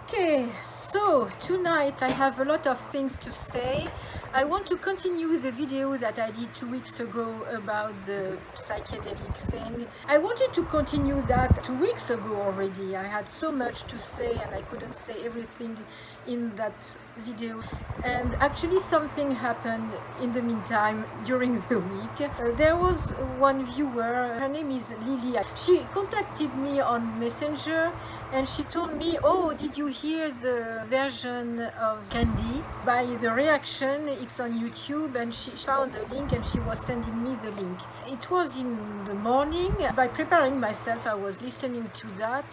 Okay, so tonight I have a lot of things to say. I want to continue the video that I did 2 weeks ago about the psychedelic thing. I wanted to continue that 2 weeks ago already. I had so much to say and I couldn't say everything in that video. And actually something happened in the meantime during the week. There was one viewer, her name is Lily. She contacted me on Messenger and she told me, oh, did you hear the version of Candy? By the reaction, it's on YouTube, and she found a link and she was sending me the link. It was in the morning. By preparing myself, I was listening to that.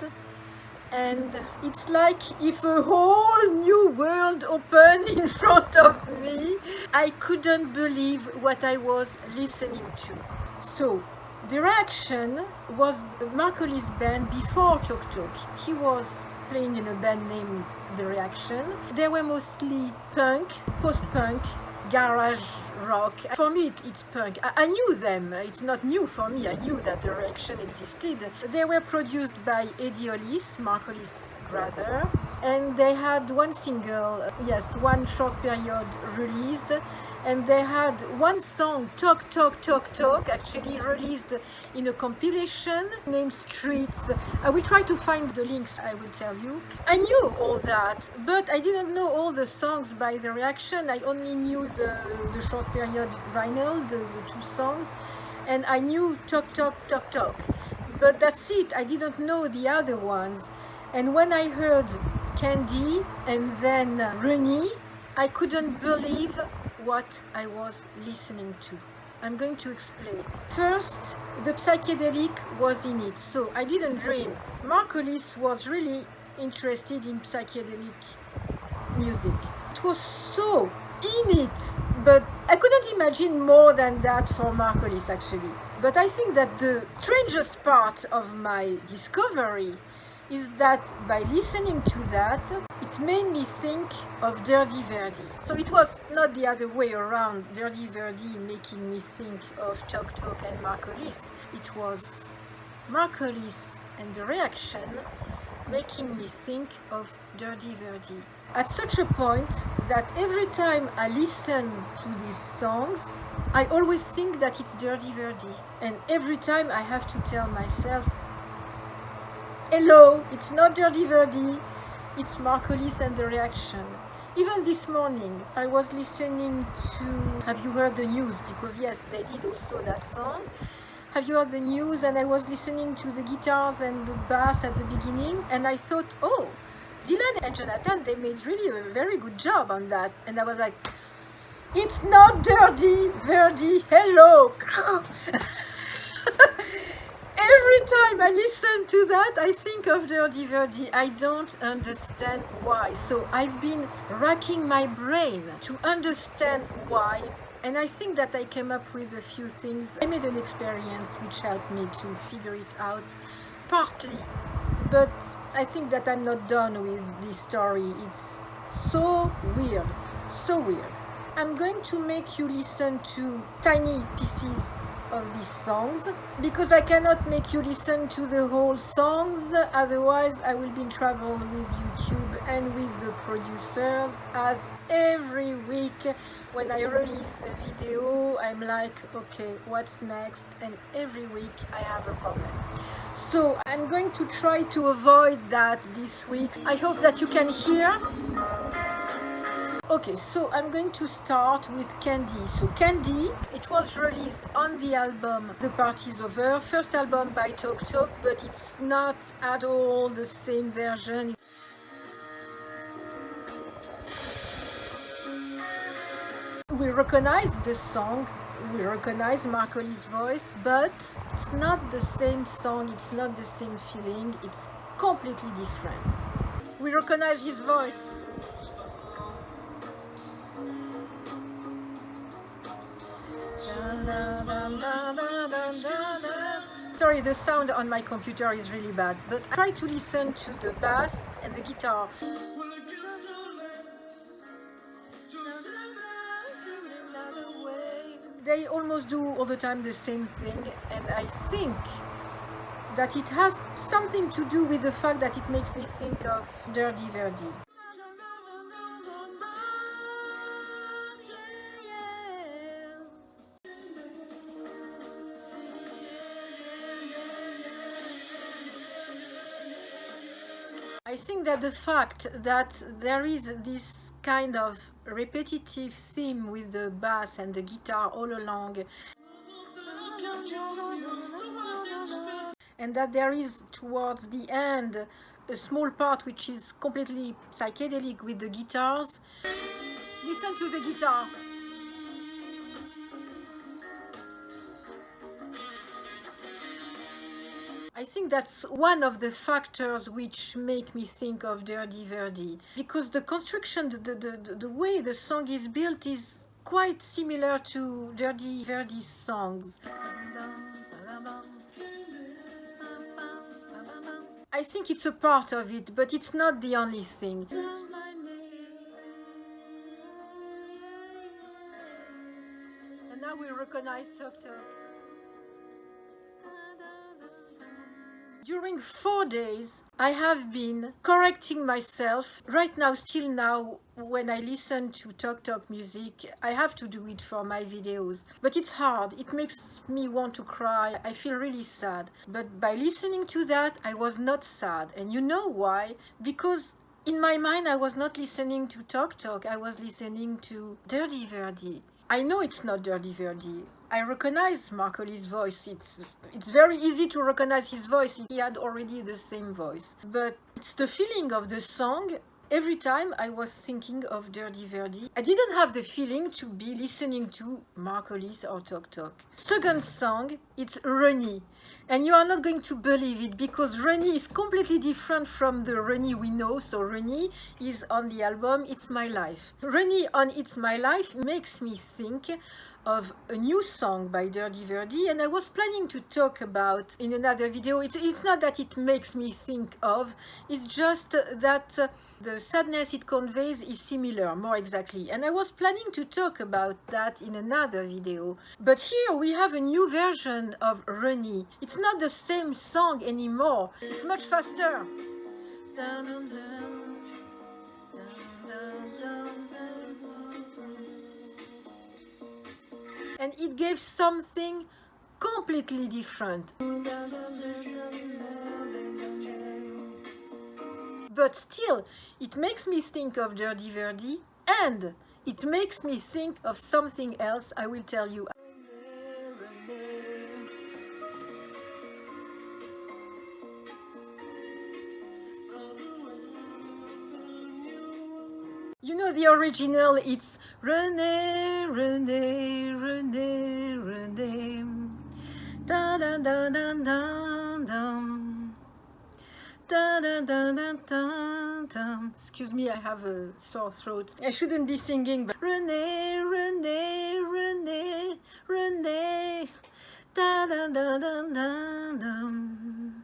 And it's like if a whole new world opened in front of me. I couldn't believe what I was listening to. So, the reaction was Mark Hollis' band before Tok Tok. He was playing in a band named The Reaction. They were mostly punk, post-punk, garage rock. For me, it's punk. I knew them. It's not new for me. I knew that The Reaction existed. They were produced by Eddie Hollis, Mark Hollis' brother, and they had one single, one short period released, and they had one song, Talk, Talk, Talk, Talk, actually released in a compilation named Streets. I will try to find the links, I will tell you. I knew all that, but I didn't know all the songs by The Reaction. I only knew the short period vinyl, the two songs, and I knew Talk, Talk, Talk, Talk. But that's it, I didn't know the other ones. And when I heard Candy and then Renee, I couldn't believe what I was listening to. I'm going to explain. First, the psychedelic was in it, so I didn't dream. Mark Hollis was really interested in psychedelic music. It was so in it, but I couldn't imagine more than that for Mark Hollis actually. But I think that the strangest part of my discovery is that by listening to that, it made me think of Derde Verde. So it was not the other way around, Derde Verde making me think of Tok Tok and Mark Hollis. It was Mark Hollis and The Reaction making me think of Derde Verde. At such a point that every time I listen to these songs, I always think that it's Derde Verde. And every time I have to tell myself, hello, it's not Derde Verde, it's Mark Hollis and The Reaction. Even this morning, I was listening to Have You Heard the News? Because yes, they did also that song. Have You Heard the News? And I was listening to the guitars and the bass at the beginning, and I thought, oh, Dylan and Jonathan, they made really a very good job on that. And I was like, it's not Derde Verde, hello! Every time I listen to that, I think of Derde Verde. I don't understand why. So I've been racking my brain to understand why. And I think that I came up with a few things. I made an experience which helped me to figure it out, partly. But I think that I'm not done with this story. It's so weird, so weird. I'm going to make you listen to tiny pieces of these songs, because I cannot make you listen to the whole songs, otherwise I will be in trouble with YouTube and with the producers, as every week when I release a video I'm like, okay, what's next? And every week I have a problem. So I'm going to try to avoid that this week. I hope that you can hear. Okay, so I'm going to start with Candy. So Candy, it was released on the album The Party's Over, first album by Tok Tok, but it's not at all the same version. We recognize the song, we recognize Mark Hollis' voice, but it's not the same song, it's not the same feeling, it's completely different. We recognize his voice. Sorry, the sound on my computer is really bad, but I try to listen to the bass and the guitar. They almost do all the time the same thing, and I think that it has something to do with the fact that it makes me think of Derde Verde. I think that the fact that there is this kind of repetitive theme with the bass and the guitar all along, and that there is towards the end a small part which is completely psychedelic with the guitars. Listen to the guitar. I think that's one of the factors which make me think of Derde Verde, because the construction, the way the song is built is quite similar to Derde Verde's songs. I think it's a part of it, but it's not the only thing. And now we recognize Tok Tok. During 4 days, I have been correcting myself. Right now, still now, when I listen to Tok Tok music, I have to do it for my videos. But it's hard. It makes me want to cry. I feel really sad. But by listening to that, I was not sad. And you know why? Because in my mind, I was not listening to Tok Tok. I was listening to Derde Verde. I know it's not Derde Verde. I recognize Mark Hollis' voice. It's very easy to recognize his voice. He had already the same voice. But it's the feeling of the song. Every time I was thinking of Derde Verde, I didn't have the feeling to be listening to Mark Hollis or Tok Tok. Second song, it's Renee. And you are not going to believe it, because Renee is completely different from the Renee we know. So Renee is on the album It's My Life. Renee on It's My Life makes me think of a new song by Derde Verde, and I was planning to talk about in another video. It's not that it makes me think of, it's just that the sadness it conveys is similar, more exactly. And I was planning to talk about that in another video. But here we have a new version of Renee. It's not the same song anymore. It's much faster. Dun, dun, dun. And it gave something completely different. But still, it makes me think of Derde Verde, and it makes me think of something else I will tell you. You know the original, it's Renee, Renee, Renee, Renee, da da da da da dum, da da da da da dum. Excuse me, I have a sore throat. I shouldn't be singing, but Renee, Renee, Renee, Renee, da da da da da dum,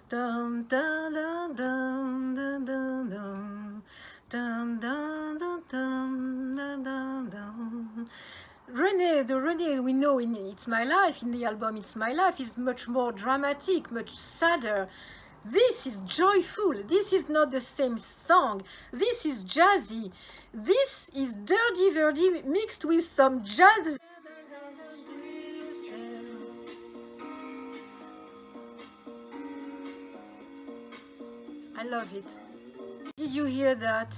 dum da da dum da da dum. Dun, dun, dun, dun, dun, dun, dun. Renee, the Renee we know in It's My Life, in the album It's My Life, is much more dramatic, much sadder. This is joyful. This is not the same song. This is jazzy. This is Derde Verde mixed with some jazz. I love it. Did you hear that?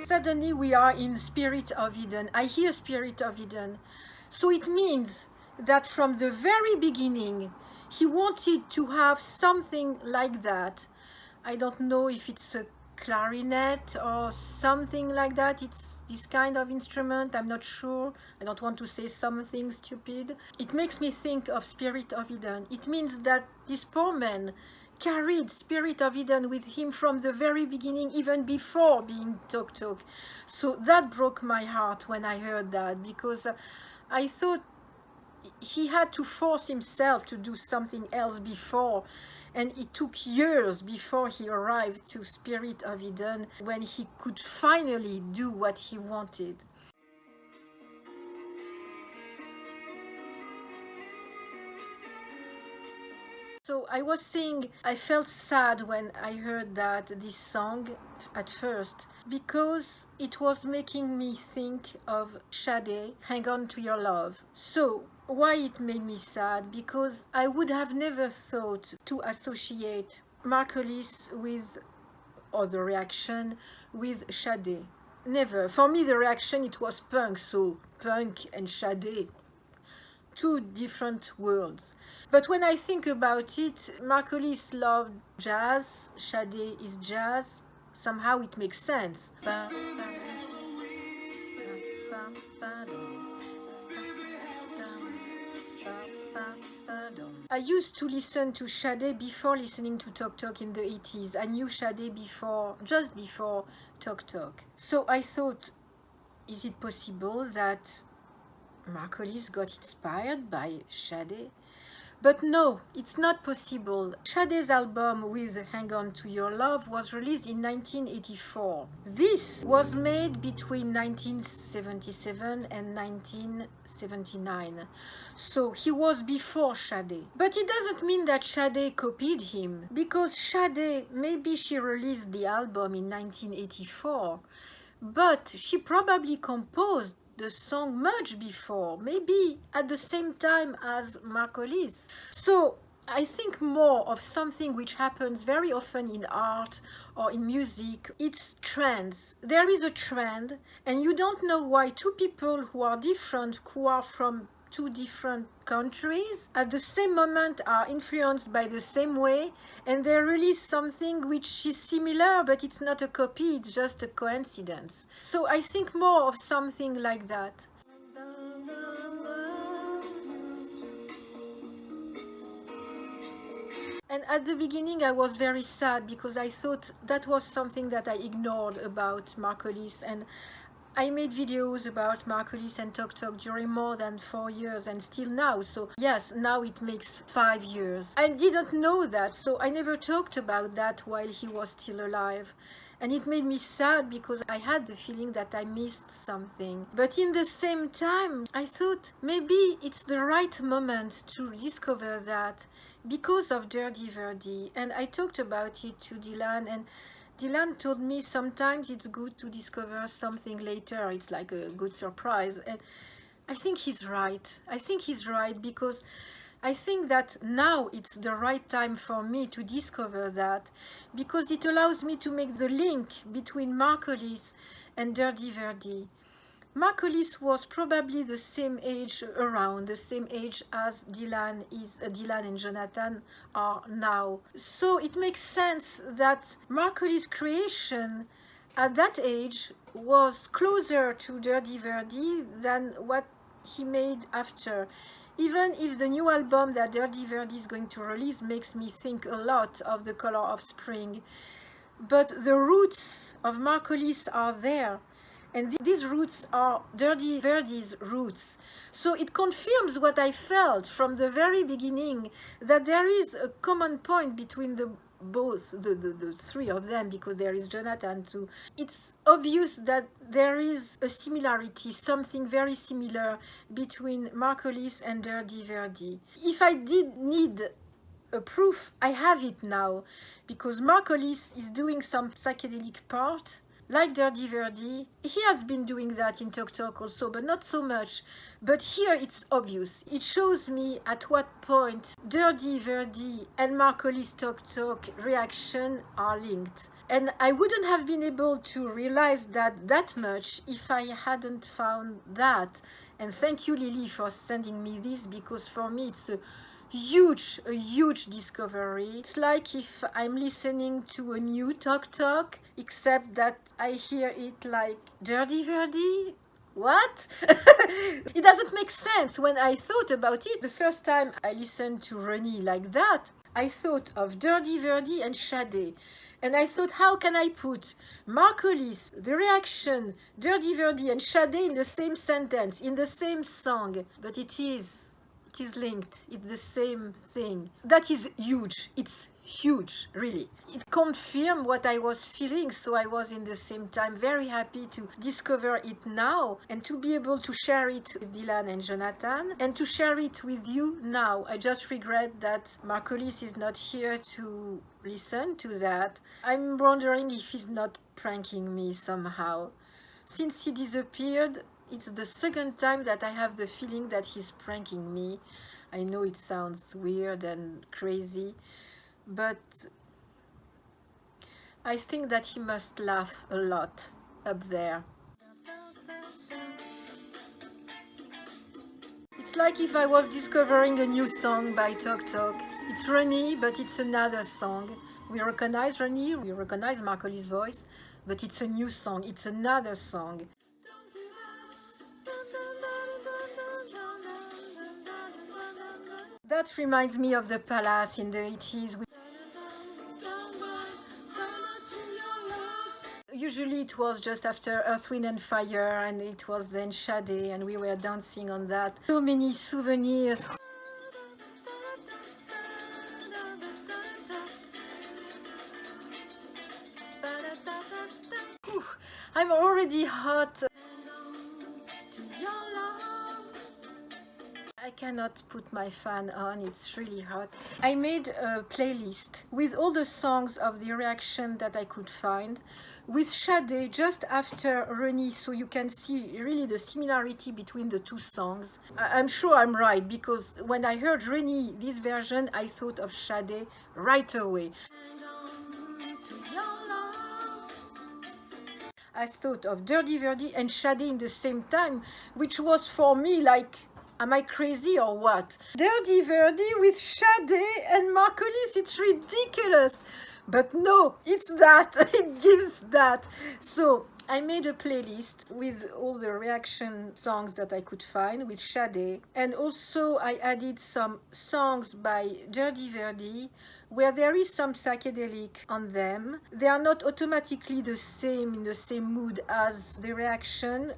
Suddenly we are in Spirit of Eden. I hear Spirit of Eden. So it means that from the very beginning, he wanted to have something like that. I don't know if it's a clarinet or something like that. It's this kind of instrument, I'm not sure. I don't want to say something stupid. It makes me think of Spirit of Eden. It means that this poor man carried Spirit of Eden with him from the very beginning, even before being Tok Tok. So that broke my heart when I heard that, because I thought he had to force himself to do something else before, and it took years before he arrived to Spirit of Eden, when he could finally do what he wanted. So I was saying I felt sad when I heard this song at first, because it was making me think of Sade, Hang On to Your Love. So why it made me sad? Because I would have never thought to associate Mark Hollis with, or the reaction with, Sade. Never. For me the reaction, it was punk, so punk and Sade, two different worlds. But when I think about it, Mark Hollis loved jazz, Sade is jazz. Somehow it makes sense. I used to listen to Sade before listening to Tok Tok in the 80s. I knew Sade before, just before Tok Tok. So I thought, is it possible that Mark Hollis got inspired by Sade? But no, it's not possible. Sade's album with Hang On to Your Love was released in 1984. This was made between 1977 and 1979. So he was before Sade. But it doesn't mean that Sade copied him, because Sade, maybe she released the album in 1984, but she probably composed the song much before, maybe at the same time as Mark Hollis. So I think more of something which happens very often in art or in music. It's trends. There is a trend, and you don't know why two people who are different, who are from two different countries, at the same moment are influenced by the same way, and they release something which is similar, but it's not a copy, it's just a coincidence. So I think more of something like that. And at the beginning I was very sad, because I thought that was something that I ignored about Mark Hollis, and I made videos about Mark Hollis and Tok Tok during more than 4 years, and still now. So yes, now it makes 5 years. I didn't know that, so I never talked about that while he was still alive. And it made me sad, because I had the feeling that I missed something. But in the same time, I thought maybe it's the right moment to discover that, because of Derde Verde. And I talked about it to Dylan, and Dylan told me sometimes it's good to discover something later. It's like a good surprise. And I think he's right. I think he's right, because I think that now it's the right time for me to discover that, because it allows me to make the link between Mark Hollis and Derde Verde. Mark Hollis was probably the same age, around the same age as Dylan and Jonathan are now. So it makes sense that Mark Hollis' creation at that age was closer to Derde Verde than what he made after. Even if the new album that Derde Verde is going to release makes me think a lot of The Color of Spring, but the roots of Mark Hollis are there. And these roots are Derde Verde's roots. So it confirms what I felt from the very beginning, that there is a common point between the three of them, because there is Jonathan too. It's obvious that there is a similarity, something very similar between Mark Hollis and Derde Verde. If I did need a proof, I have it now, because Mark Hollis is doing some psychedelic part. Like Derde Verde, he has been doing that in Tok Tok also, but not so much. But here it's obvious. It shows me at what point Derde Verde and Mark Hollis' Tok Tok reaction are linked. And I wouldn't have been able to realize that much if I hadn't found that. And thank you, Lily, for sending me this, because for me it's a huge discovery. It's like if I'm listening to a new Tok Tok, except that I hear it like Derde Verde. What? It doesn't make sense. When I thought about it, the first time I listened to Renee like that, I thought of Derde Verde and Sade. And I thought, how can I put Mark Hollis, the reaction, Derde Verde and Sade in the same sentence, in the same song? But it is it is linked. It's the same thing. That is huge. It's huge, really. It confirmed what I was feeling, so I was in the same time very happy to discover it now and to be able to share it with Dylan and Jonathan and to share it with you now. I just regret that Hollis is not here to listen to that. I'm wondering if he's not pranking me somehow. Since he disappeared, it's the second time that I have the feeling that he's pranking me. I know it sounds weird and crazy, but I think that he must laugh a lot up there. It's like if I was discovering a new song by Tok Tok. It's Renee, but it's another song. We recognize Renee, we recognize Hollis' voice, but it's a new song, it's another song. That reminds me of the Palace in the 80s. Usually it was just after Earth, Wind and Fire, and it was then Sade, and we were dancing on that. So many souvenirs. I'm already hot. I cannot put my fan on, it's really hot. I made a playlist with all the songs of the reaction that I could find, with Sade just after Renee, so you can see really the similarity between the two songs. I'm sure I'm right, because when I heard Renee, this version, I thought of Sade right away. I thought of Derde Verde and Sade in the same time, which was for me like, am I crazy or what? Derde Verde with Sade and Hollis, it's ridiculous. But no, it's that, it gives that. So I made a playlist with all the reaction songs that I could find with Sade. And also I added some songs by Derde Verde where there is some psychedelic on them. They are not automatically the same, in the same mood as the reaction.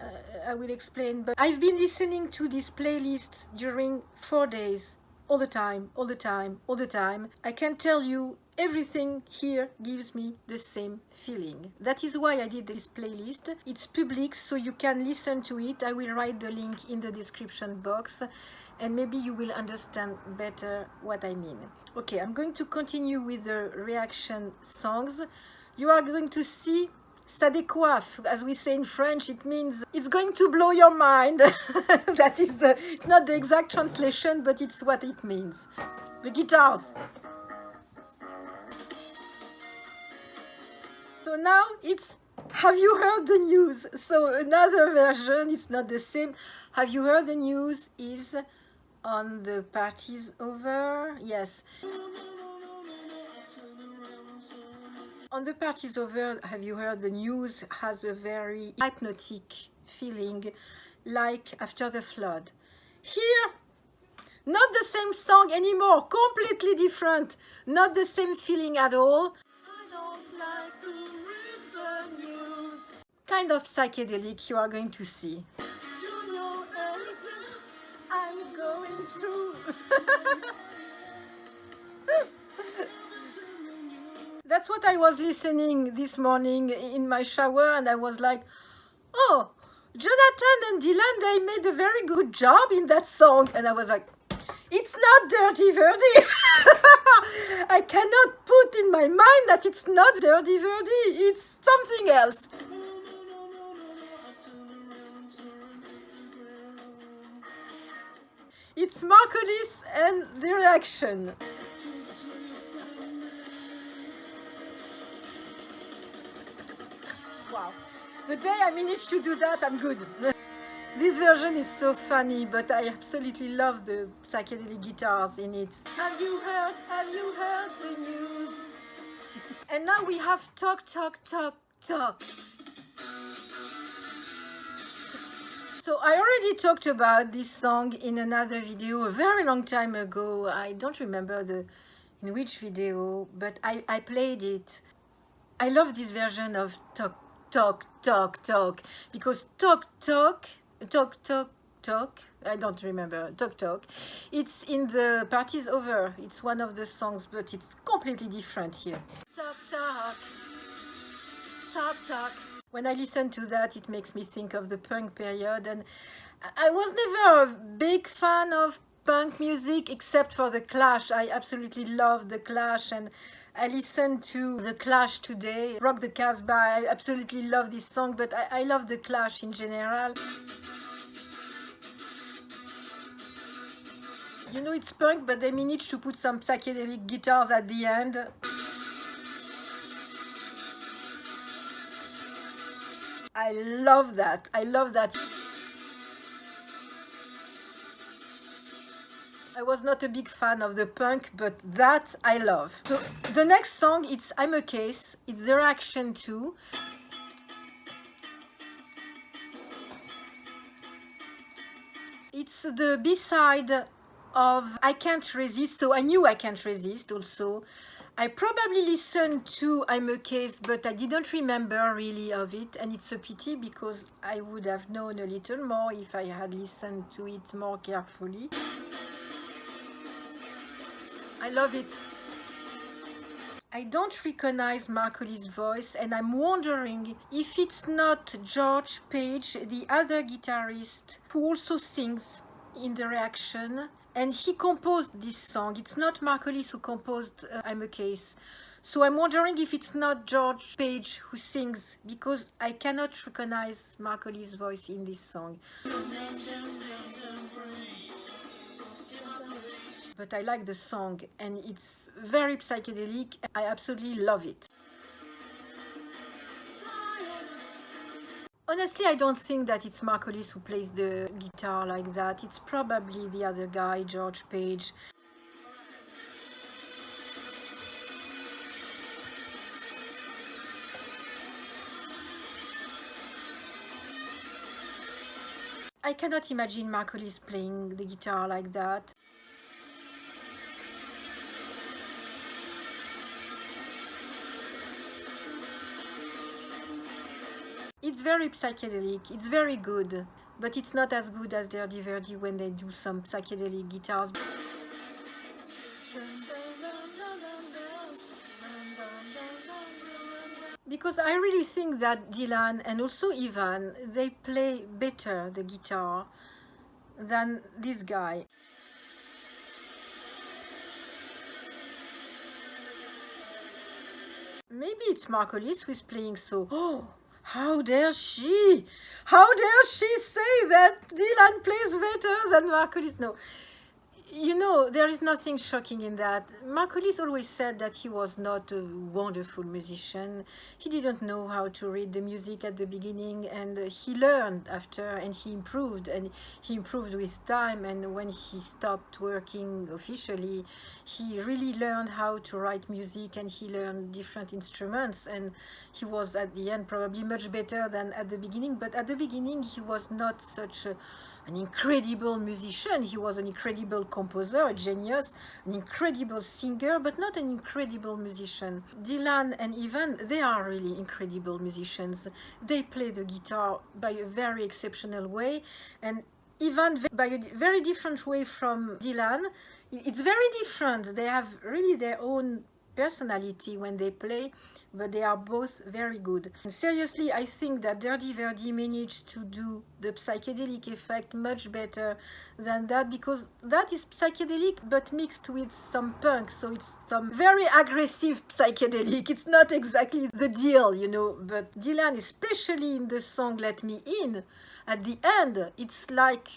I will explain. But I've been listening to this playlist during 4 days. All the time, all the time, all the time. I can tell you everything here gives me the same feeling. That is why I did this playlist. It's public, so you can listen to it. I will write the link in the description box and maybe you will understand better what I mean. Okay, I'm going to continue with the reaction songs. You are going to see Sade coiffe, as we say in French. It means it's going to blow your mind. That is it's not the exact translation, but it's what it means. The guitars. So now it's have you heard the news? So another version, it's not the same. Have you heard the news is on the party's over? Yes. On the party's over, have you heard the news has a very hypnotic feeling, like after the flood. Here, not the same song anymore, completely different, not the same feeling at all. I don't like to read the news. Kind of psychedelic, you are going to see. Do you know anything I'm going through? That's what I was listening this morning in my shower, and I was like, oh, Jonathan and Dylan, they made a very good job in that song. And I was like, it's not Derde Verde. I cannot put in my mind that it's not Derde Verde. It's something else. It's Hollis and the reaction. Wow. The day I managed to do that, I'm good. This version is so funny, but I absolutely love the psychedelic guitars in it. Have you heard the news? And now we have talk. So I already talked about this song in another video a very long time ago. I don't remember in which video, but I played it. I love this version of talk, because talk, I don't remember. Talk Talk. It's in the Party's Over. It's one of the songs, but it's completely different here. Talk Talk. Talk Talk. When I listen to that, it makes me think of the punk period, and I was never a big fan of punk music except for The Clash. I absolutely love The Clash, and I listen to The Clash today. Rock the Casbah, I absolutely love this song, but I love The Clash in general. You know, it's punk, but they managed to put some psychedelic guitars at the end. I love that. I love that. I was not a big fan of the punk, but that I love. So the next song, it's I'm a Case. It's the reaction to. It's the B-side of I Can't Resist. So I knew I Can't Resist also. I probably listened to I'm a Case, but I didn't remember really of it. And it's a pity because I would have known a little more if I had listened to it more carefully. I love it. I don't recognize Mark Hollis' voice, and I'm wondering if it's not George Page, the other guitarist, who also sings in the reaction. And he composed this song. It's not Mark Hollis who composed I'm a Case. So I'm wondering if it's not George Page who sings, because I cannot recognize Mark Hollis' voice in this song. But I like the song, and it's very psychedelic. I absolutely love it. Honestly, I don't think that it's Mark Hollis who plays the guitar like that. It's probably the other guy, George Page. I cannot imagine Mark Hollis playing the guitar like that. It's very psychedelic, it's very good, but it's not as good as Derde Verde when they do some psychedelic guitars. Because I really think that Dylan and also Ivan, they play better the guitar than this guy. Maybe it's Mark Hollis who is playing so. Oh, how dare she? How dare she say that Dylan plays better than Mark Hollis? No. You know, there is nothing shocking in that. Mark Hollis always said that he was not a wonderful musician. He didn't know how to read the music at the beginning, and he learned after, and he improved with time. And when he stopped working officially, he really learned how to write music, and he learned different instruments, and he was at the end probably much better than at the beginning. But at the beginning, he was not such an incredible musician. He was an incredible composer, a genius, an incredible singer, but not an incredible musician. Dylan and Ivan, they are really incredible musicians. They play the guitar by a very exceptional way, and Ivan by a very different way from Dylan. It's very different. They have really their own personality when they play, but they are both very good. And seriously, I think that Derde Verde managed to do the psychedelic effect much better than that, because that is psychedelic but mixed with some punk, so it's some very aggressive psychedelic. It's not exactly the deal, you know, but Dylan, especially in the song Let Me In, at the end, it's like...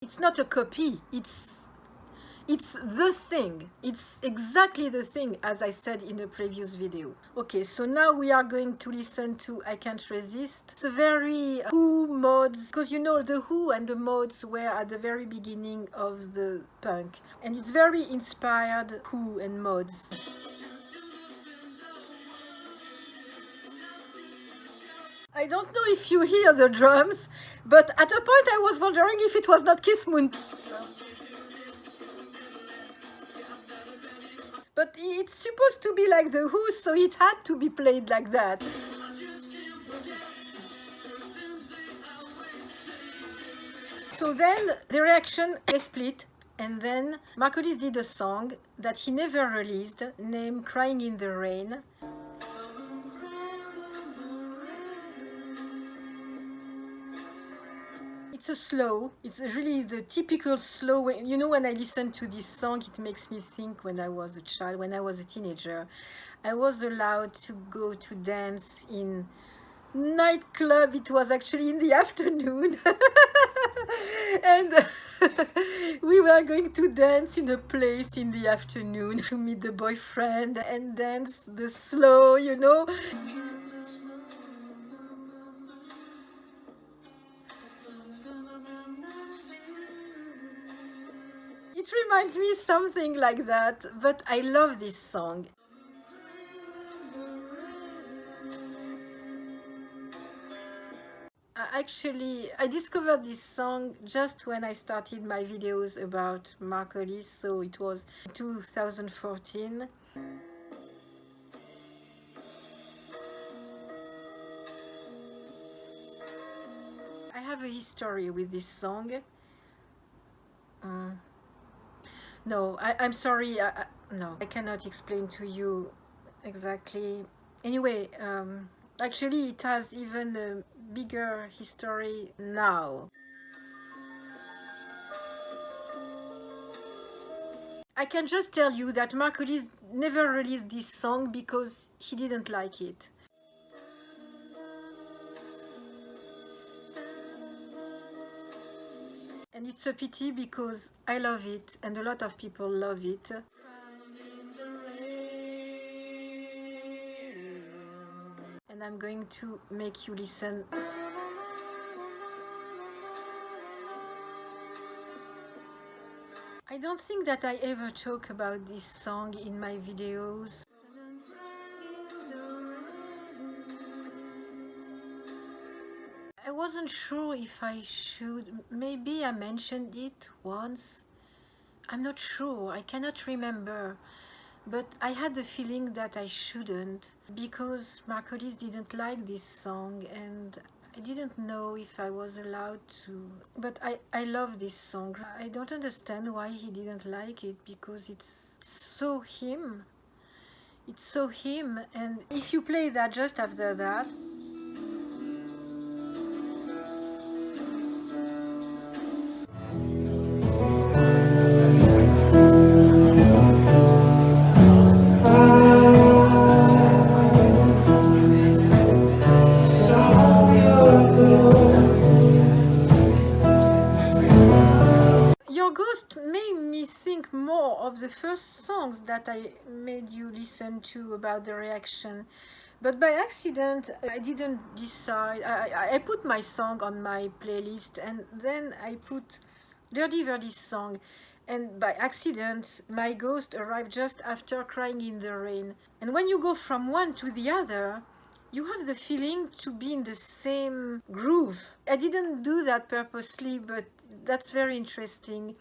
It's not a copy. It's It's the thing. It's exactly the thing, as I said in a previous video. Okay, so now we are going to listen to I Can't Resist. It's a very Who mods, because you know the Who and the mods were at the very beginning of the punk. And it's very inspired Who and mods. I don't know if you hear the drums, but at a point I was wondering if it was not Kiss Moon. But it's supposed to be like the Who, so it had to be played like that. So then the reaction is split, and then Mark Hollis did a song that he never released named Crying in the Rain. It's a slow, it's really the typical slow. You know, when I listen to this song, it makes me think when I was a child, when I was a teenager, I was allowed to go to dance in nightclub. It was actually in the afternoon. And we were going to dance in a place in the afternoon to meet the boyfriend and dance the slow, you know. It reminds me something like that, but I love this song. Actually, I discovered this song just when I started my videos about Mark Hollis, so it was 2014. I have a history with this song. No, I'm sorry. No, I cannot explain to you exactly. Anyway, actually, it has even a bigger history now. I can just tell you that Mark Hollis never released this song because he didn't like it. And it's a pity because I love it and a lot of people love it. And I'm going to make you listen. I don't think that I ever talk about this song in my videos. I wasn't sure if I should. Maybe I mentioned it once. I'm not sure. I cannot remember. But I had the feeling that I shouldn't because Mark Hollis didn't like this song and I didn't know if I was allowed to. But I love this song. I don't understand why he didn't like it because it's so him. It's so him. And if you play that just after that, more of the first songs that I made you listen to about the reaction, but by accident I didn't decide. I put my song on my playlist and then I put Derde Verde's song, and by accident my ghost arrived just after Crying in the Rain. And when you go from one to the other, you have the feeling to be in the same groove. I didn't do that purposely, but that's very interesting.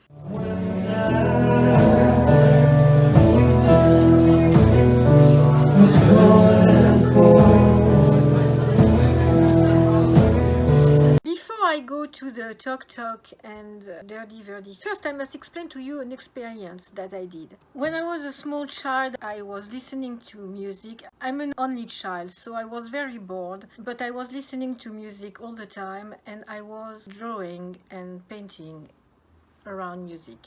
Before I go to the Talk Talk and Derde Verde, first I must explain to you an experience that I did. When I was a small child, I was listening to music. I'm an only child, so I was very bored, but I was listening to music all the time and I was drawing and painting around music.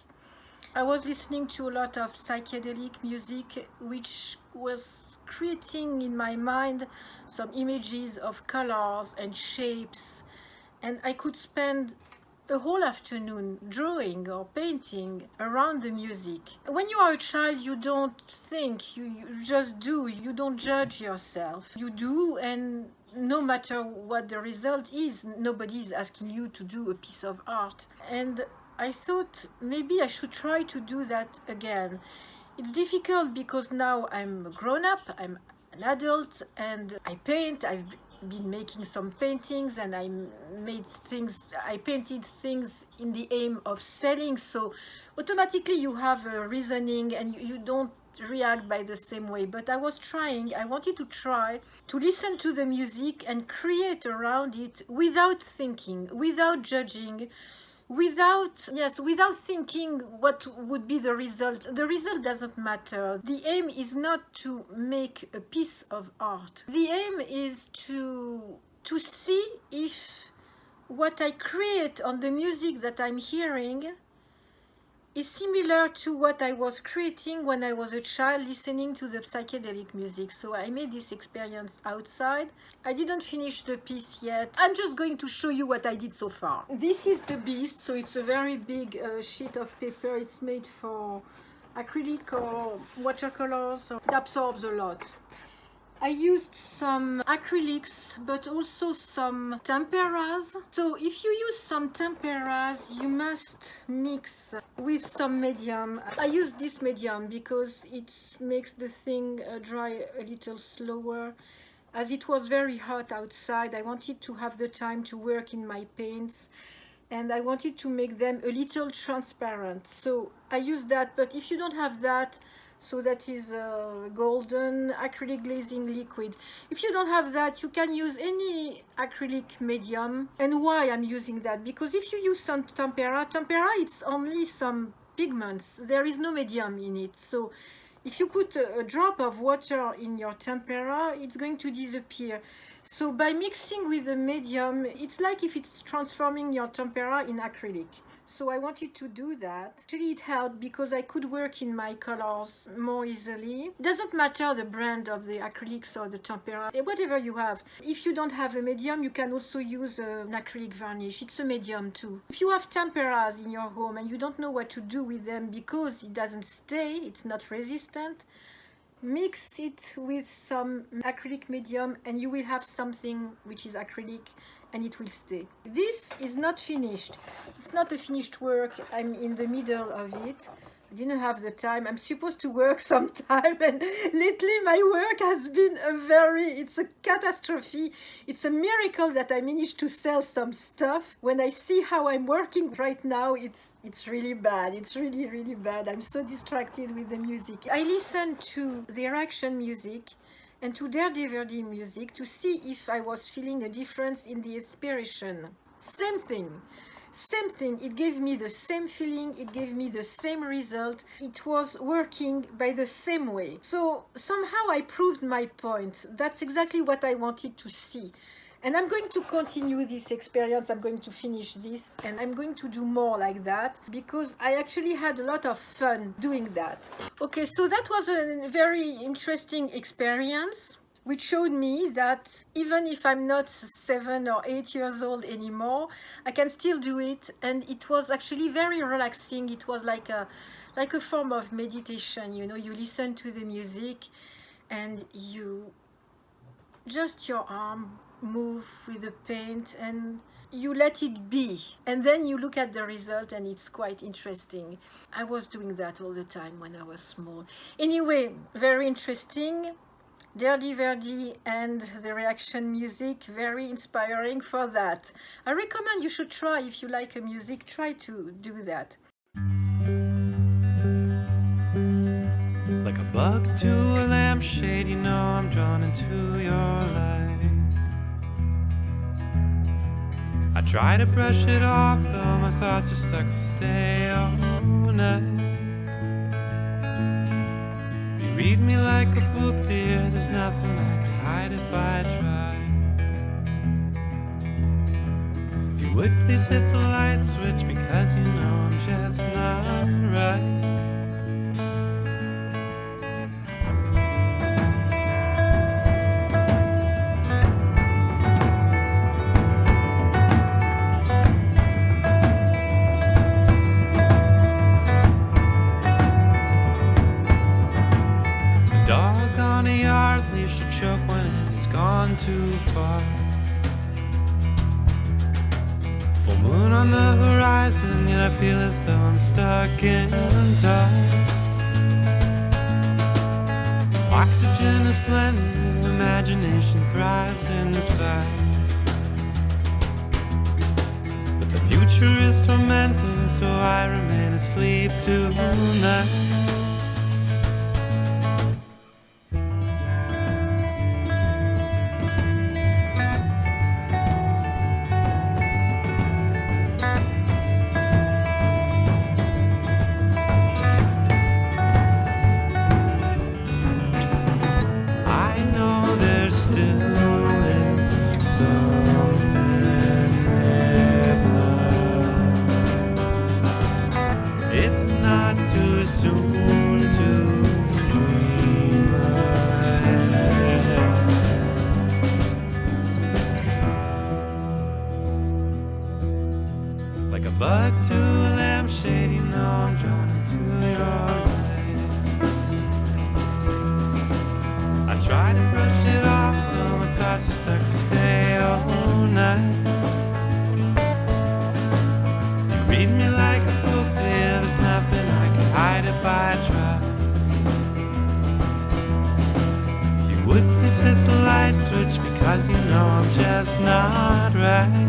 I was listening to a lot of psychedelic music, which was creating in my mind some images of colors and shapes, and I could spend a whole afternoon drawing or painting around the music. When you are a child, you don't think, you just do. You don't judge yourself. You do, and no matter what the result is, nobody is asking you to do a piece of art. And I thought maybe I should try to do that again. It's difficult because now I'm grown up, I'm an adult, and I paint. I've been making some paintings, and I painted things in the aim of selling, so automatically you have a reasoning and you don't react by the same way. But I wanted to try to listen to the music and create around it without thinking, without judging, without thinking what would be the result. The result doesn't matter. The aim is not to make a piece of art. The aim is to see if what I create on the music that I'm hearing is similar to what I was creating when I was a child listening to the psychedelic music. So I made this experience outside. I didn't finish the piece yet. I'm just going to show you what I did so far. This is the beast, so it's a very big sheet of paper. It's made for acrylic or watercolors. It absorbs a lot. I used some acrylics, but also some temperas. So if you use some temperas, you must mix with some medium. I use this medium because it makes the thing dry a little slower. As it was very hot outside, I wanted to have the time to work in my paints, and I wanted to make them a little transparent. So I use that, but if you don't have that, so that is golden acrylic glazing liquid. If you don't have that, you can use any acrylic medium. And why I'm using that? Because if you use some tempera, it's only some pigments. There is no medium in it. So if you put a drop of water in your tempera, it's going to disappear. So by mixing with the medium, it's like if it's transforming your tempera in acrylic. So I wanted to do that. Actually, it helped because I could work in my colors more easily. It doesn't matter the brand of the acrylics or the tempera, whatever you have. If you don't have a medium, you can also use an acrylic varnish. It's a medium too. If you have temperas in your home and you don't know what to do with them because it doesn't stay, it's not resistant, mix it with some acrylic medium and you will have something which is acrylic and it will stay. This is not finished. It's not a finished work. I'm in the middle of it. I didn't have the time. I'm supposed to work sometime, and lately my work has been it's a catastrophe. It's a miracle that I managed to sell some stuff. When I see how I'm working right now, it's really bad. It's really, really bad. I'm so distracted with the music. I listen to the reaction music and to Derde Verde music to see if I was feeling a difference in the inspiration. Same thing. It gave me the same feeling, it gave me the same result. It was working by the same way. So somehow I proved my point. That's exactly what I wanted to see. And I'm going to continue this experience. I'm going to finish this and I'm going to do more like that because I actually had a lot of fun doing that. Okay, so that was a very interesting experience, which showed me that even if I'm not 7 or 8 years old anymore, I can still do it. And it was actually very relaxing. It was like a form of meditation. You know, you listen to the music and your arm move with the paint and you let it be. And then you look at the result and it's quite interesting. I was doing that all the time when I was small. Anyway, very interesting. Derde Verde and the reaction music, very inspiring for that. I recommend you should try, if you like music, try to do that. Like a bug to a lampshade, you know I'm drawn into your light. I try to brush it off, though my thoughts are stuck to stay all night. Read me like a book, dear, there's nothing I can hide if I try. If you would please hit the light switch, because you know I'm just not right. to choke when it's gone too far. Full moon on the horizon, yet I feel as though I'm stuck in time. Oxygen is plenty, imagination thrives inside. But the future is tormenting, so I remain asleep tonight. Bug to a lampshade, you know I'm drawn into your light. I try to brush it off, but my thoughts are stuck to stay all night. You read me like a book, dear, there's nothing I can hide if I try. If you would please hit the light switch, because you know I'm just not right.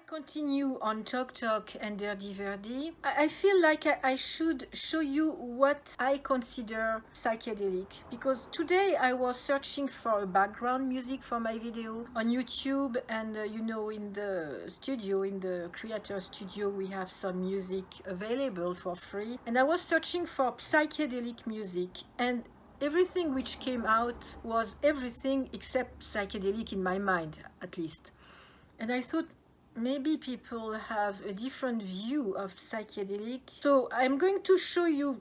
Continue on Tok Tok and Derde Verde, I feel like I should show you what I consider psychedelic, because today I was searching for a background music for my video on YouTube, and you know, in the studio, in the creator studio, we have some music available for free, and I was searching for psychedelic music, and everything which came out was everything except psychedelic in my mind, at least. And I thought, maybe people have a different view of psychedelic. So I'm going to show you,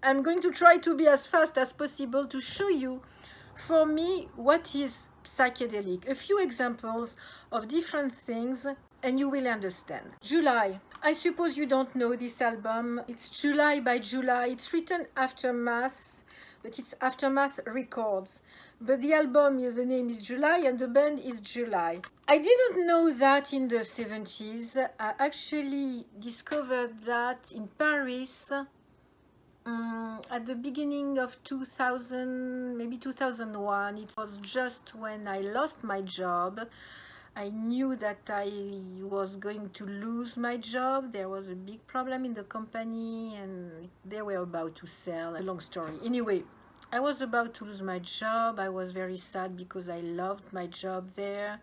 I'm going to try to be as fast as possible to show you, for me, what is psychedelic. A few examples of different things, and you will understand. July. I suppose you don't know this album. It's July by July. It's written Aftermath, but it's Aftermath Records. But the album, the name is July, and the band is July. I didn't know that in the 70s. I actually discovered that in Paris at the beginning of 2000, maybe 2001. It was just when I lost my job. I knew that I was going to lose my job. There was a big problem in the company, and they were about to sell. A long story. Anyway, I was about to lose my job. I was very sad because I loved my job there.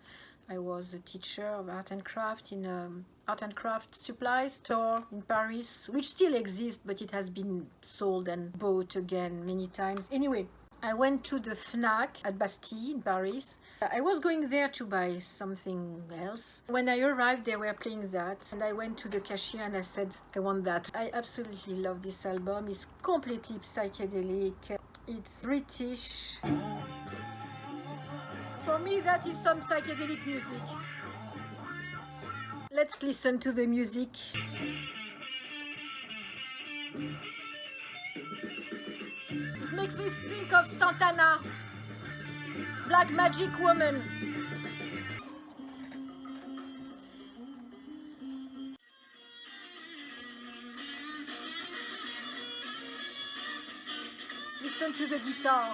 I was a teacher of art and craft in an art and craft supply store in Paris, which still exists, but it has been sold and bought again many times. Anyway, I went to the Fnac at Bastille in Paris. I was going there to buy something else. When I arrived, they were playing that, and I went to the cashier and I said, I want that. I absolutely love this album. It's completely psychedelic. It's British. For me, that is some psychedelic music. Let's listen to the music. It makes me think of Santana, Black Magic Woman. Listen to the guitar.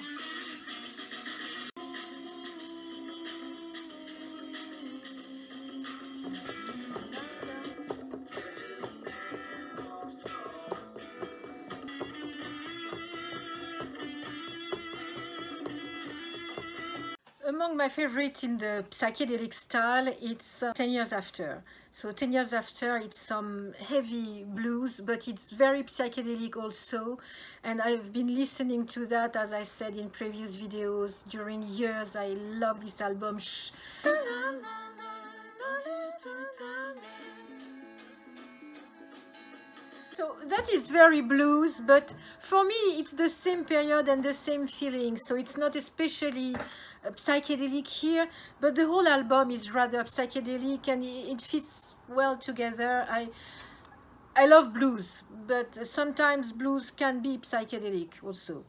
Among my favorites in the psychedelic style, it's 10 Years After. So 10 Years After, it's some heavy blues, but it's very psychedelic also. And I've been listening to that, as I said in previous videos, during years. I love this album. So that is very blues, but for me it's the same period and the same feeling, so it's not especially psychedelic here, but the whole album is rather psychedelic and it fits well together. I love blues, but sometimes blues can be psychedelic also.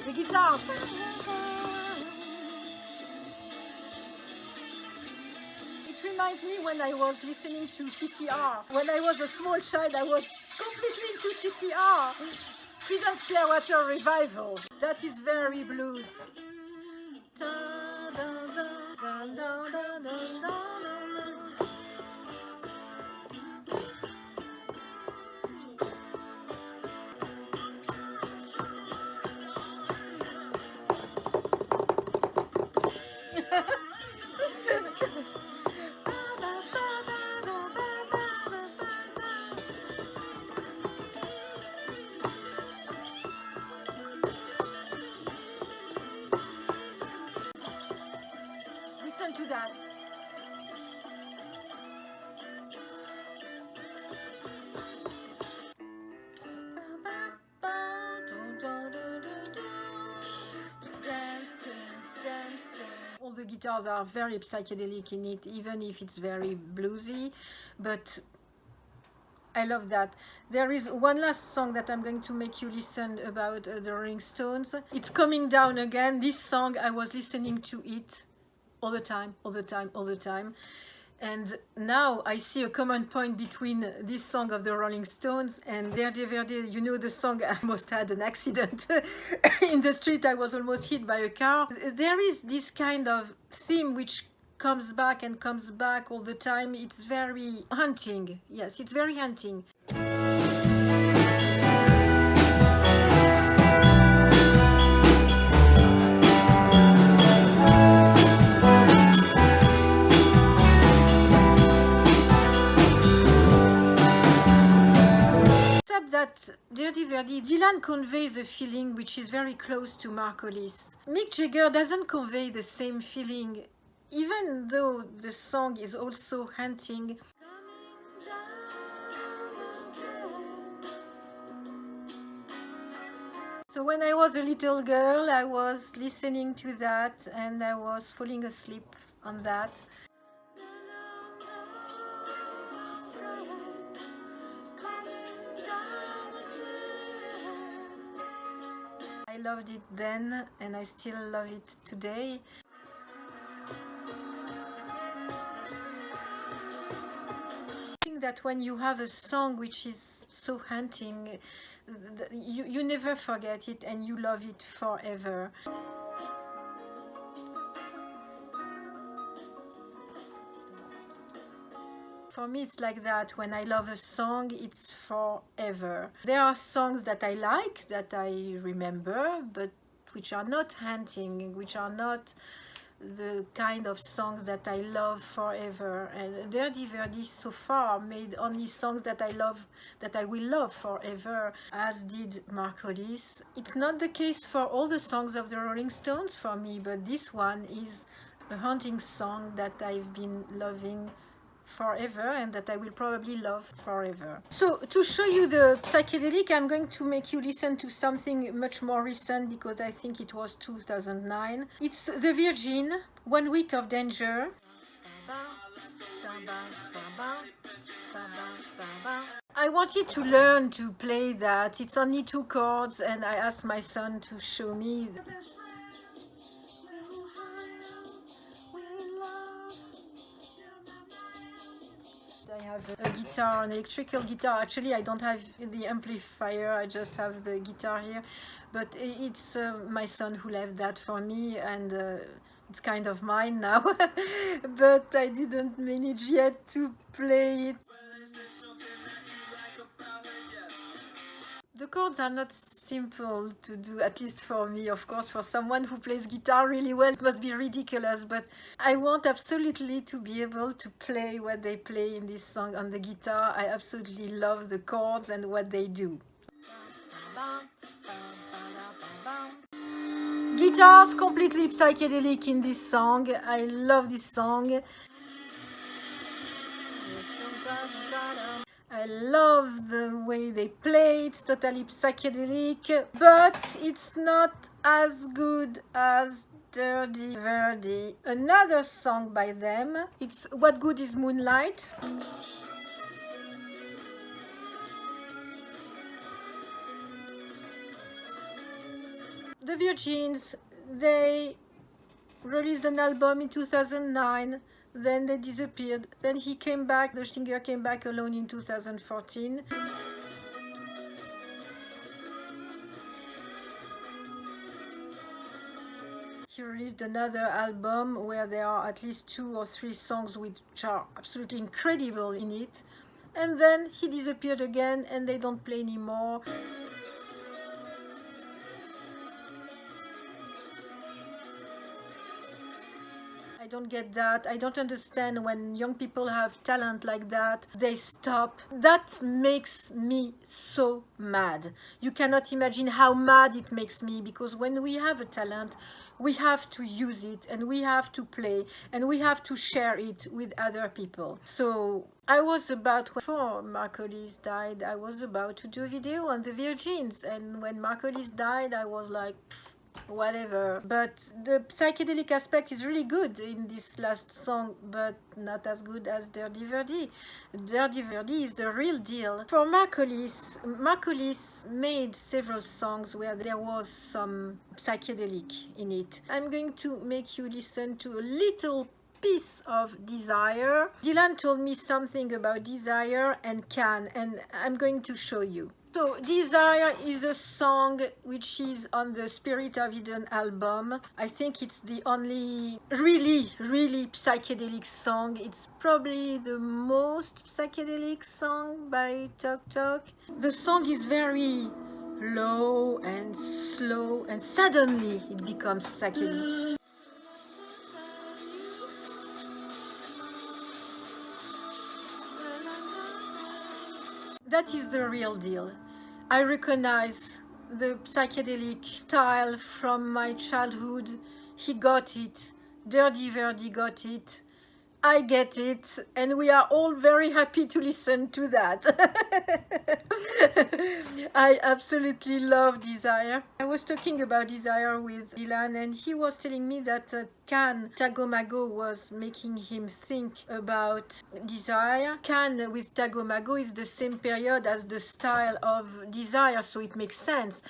The guitars. It reminds me when I was listening to CCR. When I was a small child, I was completely into CCR. Creedence Clearwater Revival. That is very blues. Listen to that. All the guitars are very psychedelic in it, even if it's very bluesy, but I love that. There is one last song that I'm going to make you listen about the Rolling Stones. It's Coming Down Again. This song, I was listening to it all the time. And now I see a common point between this song of the Rolling Stones and Derde Verde. You know the song, I almost had an accident in the street. I was almost hit by a car. There is this kind of theme which comes back and comes back all the time. It's very haunting. Yes, it's very haunting. That Derde Verde, Dylan conveys a feeling which is very close to Mark Hollis. Mick Jagger doesn't convey the same feeling, even though the song is also haunting. So when I was a little girl, I was listening to that and I was falling asleep on that. I loved it then and I still love it today. I think that when you have a song which is so haunting, you never forget it and you love it forever. For me, it's like that. When I love a song, it's forever. There are songs that I like, that I remember, but which are not haunting, which are not the kind of songs that I love forever. And Derde Verde so far made only songs that I love, that I will love forever, as did Mark Hollis. It's not the case for all the songs of the Rolling Stones for me, but this one is a haunting song that I've been loving forever and that I will probably love forever. So to show you the psychedelic, I'm going to make you listen to something much more recent because I think it was 2009. It's The Virgin, 1 Week of Danger. I wanted to learn to play that. It's only 2 chords and I asked my son to show me. I have a guitar, an electrical guitar. Actually, I don't have the amplifier, I just have the guitar here. But it's my son who left that for me and it's kind of mine now. But I didn't manage yet to play it. The chords are not simple to do, at least for me. Of course, for someone who plays guitar really well, it must be ridiculous, but I want absolutely to be able to play what they play in this song on the guitar. I absolutely love the chords and what they do. Guitars completely psychedelic in this song. I love this song. I love the way they play, it's totally psychedelic, but it's not as good as Derde Verde. Another song by them, it's What Good Is Moonlight. The Virgins, they released an album in 2009, then they disappeared, then he came back, the singer came back alone in 2014. He released another album where there are at least 2 or 3 songs which are absolutely incredible in it, and then he disappeared again and they don't play anymore. I don't get that. I don't understand when young people have talent like that, they stop. That makes me so mad. You cannot imagine how mad it makes me, because when we have a talent, we have to use it and we have to play and we have to share it with other people. So I was about, before Mark Hollis died, I was about to do a video on the Virgins, and when Mark Hollis died, I was like, whatever. But the psychedelic aspect is really good in this last song, but not as good as Derde Verde. Derde Verde is the real deal. For Mark Hollis made several songs where there was some psychedelic in it. I'm going to make you listen to a little piece of Desire. Dylan told me something about Desire and Can, and I'm going to show you. So Desire is a song which is on the Spirit of Eden album. I think it's the only really psychedelic song. It's probably the most psychedelic song by Tok Tok. The song is very low and slow, and suddenly it becomes psychedelic. That is the real deal. I recognize the psychedelic style from my childhood. He got it. Derde Verde got it. I get it. And we are all very happy to listen to that. I absolutely love Desire. I was talking about Desire with Dylan, and he was telling me that Can Tagomago was making him think about Desire. Can with Tagomago is the same period as the style of Desire, so it makes sense.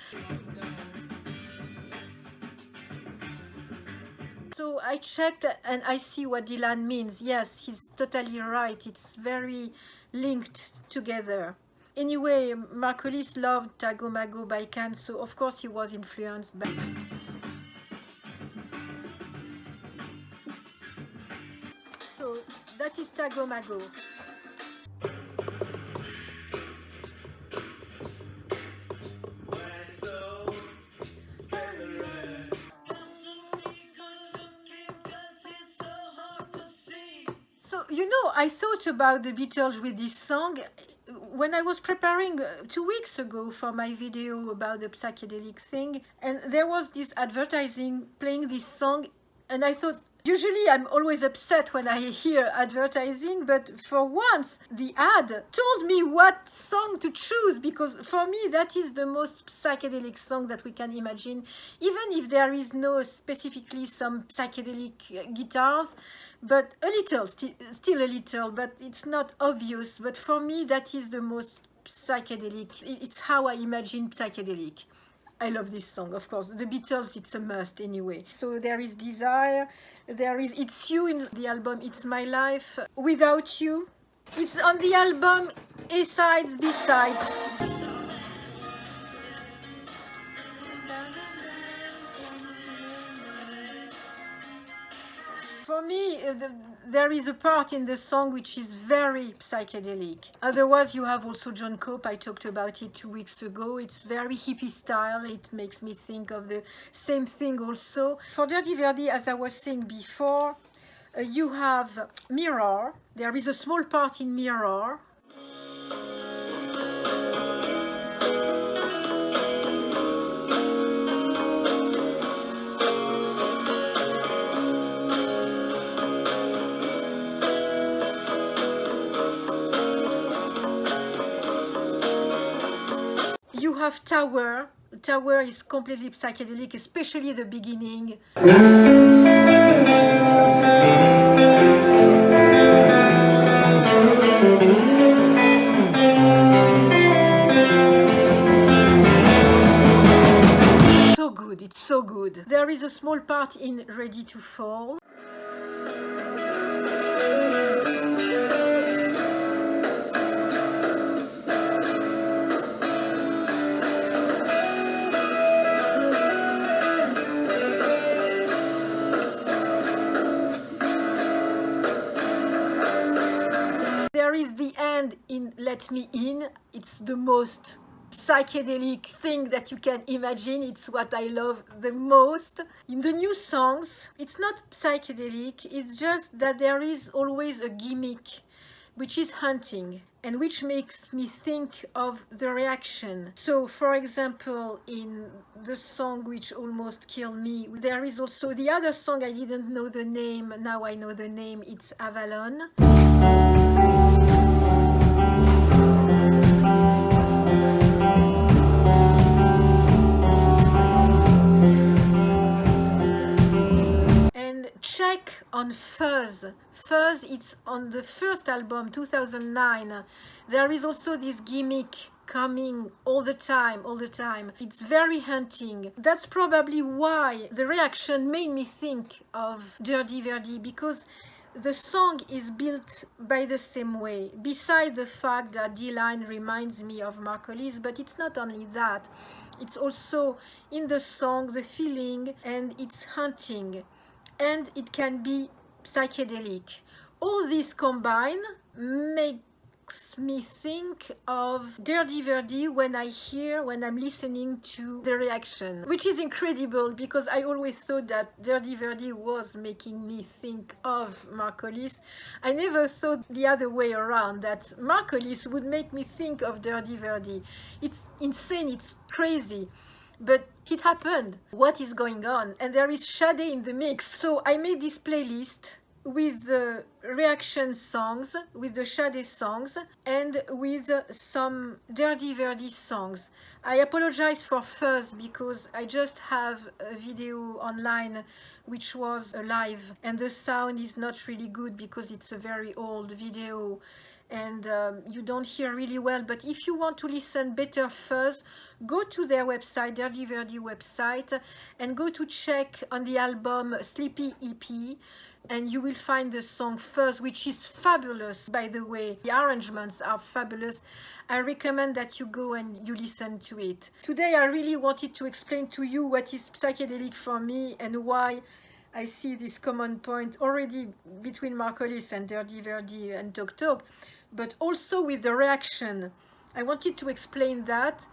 So I checked and I see what Dylan means. Yes, he's totally right. It's very linked together. Anyway, Mark Hollis loved Tagomago by Can, so of course he was influenced by... So that is Tagomago. So, you know, I thought about the Beatles with this song when I was preparing 2 weeks ago for my video about the psychedelic thing, and there was this advertising playing this song, and I thought, usually I'm always upset when I hear advertising, but for once the ad told me what song to choose, because for me that is the most psychedelic song that we can imagine, even if there is no specifically some psychedelic guitars, but a little, still a little, but it's not obvious. But for me that is the most psychedelic. It's how I imagine psychedelic. I love this song, of course. The Beatles, it's a must anyway. So there is Desire, there is It's You in the album It's My Life, Without You. It's on the album A-Sides, B-Sides. For me, there is a part in the song which is very psychedelic. Otherwise, you have also John Cope. I talked about it 2 weeks ago. It's very hippie style. It makes me think of the same thing also. For Derde Verde, as I was saying before, you have Mirror. There is a small part in Mirror. have Tower. Tower is completely psychedelic, especially the beginning. So good, it's so good. There is a small part in Ready to Fall. There is the end in Let Me In. It's the most psychedelic thing that you can imagine. It's what I love the most. In the new songs, it's not psychedelic, it's just that there is always a gimmick which is hunting and which makes me think of the reaction. So, for example, in the song which almost killed me, there is also the other song, I didn't know the name, now I know the name, it's Avalon. And check on Fuzz. Fuzz, it's on the first album, 2009. There is also this gimmick coming all the time. It's very hunting. That's probably why the reaction made me think of Derde Verde, because the song is built by the same way, beside the fact that D-Line reminds me of Hollis, but it's not only that. It's also in the song, the feeling, and it's hunting. And it can be psychedelic. All this combined makes me think of Derde Verde when I'm listening to the reaction, which is incredible because I always thought that Derde Verde was making me think of Hollis. I never thought the other way around, that Hollis would make me think of Derde Verde. It's insane, it's crazy. But it happened. What is going on? And there is Sade in the mix. So I made this playlist with the reaction songs, with the Sade songs, and with some Derde Verde songs. I apologize for Fuzz because I just have a video online which was live, and the sound is not really good because it's a very old video. And you don't hear really well, but if you want to listen better Fuzz, go to their website, Derde Verde website, and go to check on the album Sleepy EP, and you will find the song Fuzz, which is fabulous, by the way. The arrangements are fabulous. I recommend that you go and you listen to it. Today I really wanted to explain to you what is psychedelic for me and why I see this common point already between Hollis and Derde Verde and Talk Talk, but also with the reaction. I wanted to explain that.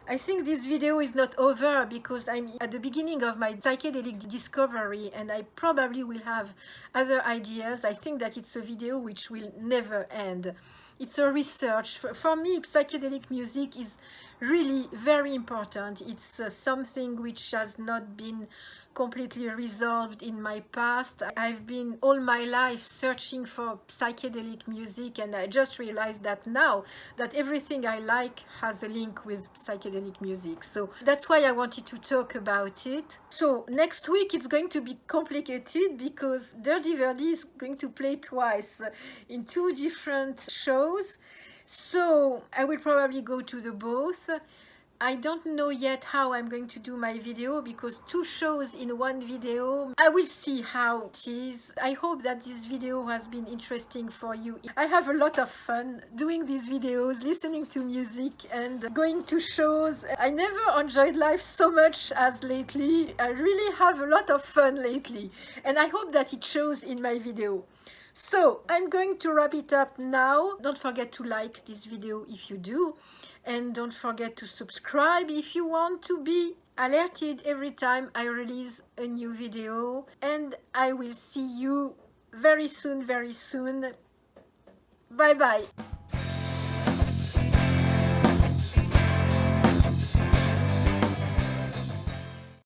I think this video is not over because I'm at the beginning of my psychedelic discovery and I probably will have other ideas. I think that it's a video which will never end. It's a research. For me, psychedelic music is really very important. It's something which has not been completely resolved in my past. I've been all my life searching for psychedelic music, and I just realized that now that everything I like has a link with psychedelic music. So that's why I wanted to talk about it. So next week it's going to be complicated because Derde Verde is going to play twice in two different shows. So I will probably go to the both. I don't know yet how I'm going to do my video because two shows in one video. I will see how it is. I hope that this video has been interesting for you. I have a lot of fun doing these videos, listening to music and going to shows. I never enjoyed life so much as lately. I really have a lot of fun lately and I hope that it shows in my video. So I'm going to wrap it up now. Don't forget to like this video if you do. And don't forget to subscribe if you want to be alerted every time I release a new video. And I will see you very soon, very soon. Bye bye.